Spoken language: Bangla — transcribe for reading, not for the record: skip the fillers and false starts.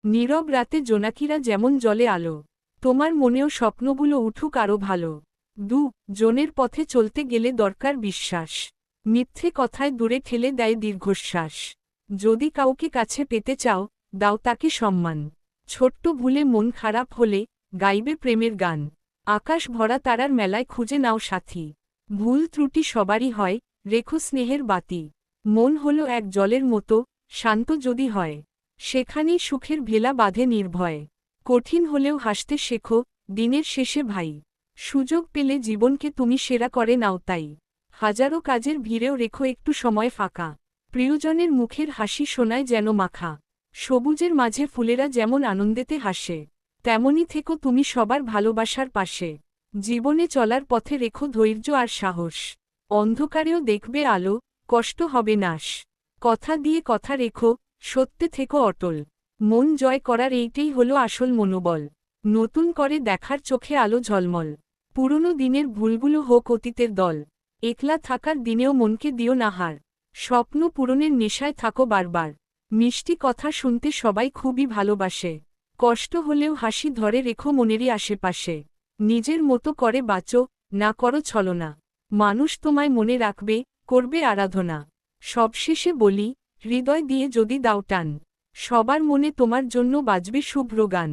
নীরব রাতে জোনাকিরা যেমন জলে আলো, তোমার মনেও স্বপ্নগুলো উঠুক আরও ভালো। জনের পথে চলতে গেলে দরকার বিশ্বাস, মিথ্যে কথায় দূরে ঠেলে দেয় দীর্ঘশ্বাস। যদি কাউকে কাছে পেতে চাও, দাও তাকে সম্মান। ছোট্ট ভুলে মন খারাপ হলে গাইবে প্রেমের গান। আকাশ ভরা তারার মেলায় খুঁজে নাও সাথী। ভুল ত্রুটি সবারই হয়, রেখো স্নেহের বাতি। মন হলো এক জলের মতো, শান্ত যদি হয়, সেখানেই সুখের ভেলা বাঁধে নির্ভয়ে। কঠিন হলেও হাসতে শেখো, দিনের শেষে ভাই। সুযোগ পেলে জীবনকে তুমি সেরা করে নাও তাই। হাজারো কাজের ভিড়েও রেখো একটু সময় ফাঁকা। প্রিয়জনের মুখের হাসি শোনায় যেন মাখা। সবুজের মাঝে ফুলেরা যেমন আনন্দেতে হাসে, তেমনি থেকো তুমি সবার ভালোবাসার পাশে। জীবনে চলার পথে রেখো ধৈর্য আর সাহস। অন্ধকারেও দেখবে আলো, কষ্ট হবে নাশ। কথা দিয়ে কথা রেখো, সত্যে থেকো অটল। মন জয় করার এইটাই হলো আসল মনোবল। নতুন করে দেখার চোখে আলো ঝলমল। পুরনো দিনের ভুলগুলো হোক অতীতের দল। একলা থাকার দিনেও মনকে দিও না হার। স্বপ্ন পূরণের নেশায় থাকো বারবার। মিষ্টি কথা শুনতে সবাই খুবই ভালোবাসে। কষ্ট হলেও হাসি ধরে রেখো মনেরই আশেপাশে। নিজের মতো করে বাঁচো, না করো ছলনা। মানুষ তোমায় মনে রাখবে, করবে আরাধনা। সবশেষে বলি, হৃদয় দিয়ে যদি দাও টান, সবার মনে তোমার জন্য বাজবে শুভ্র গান।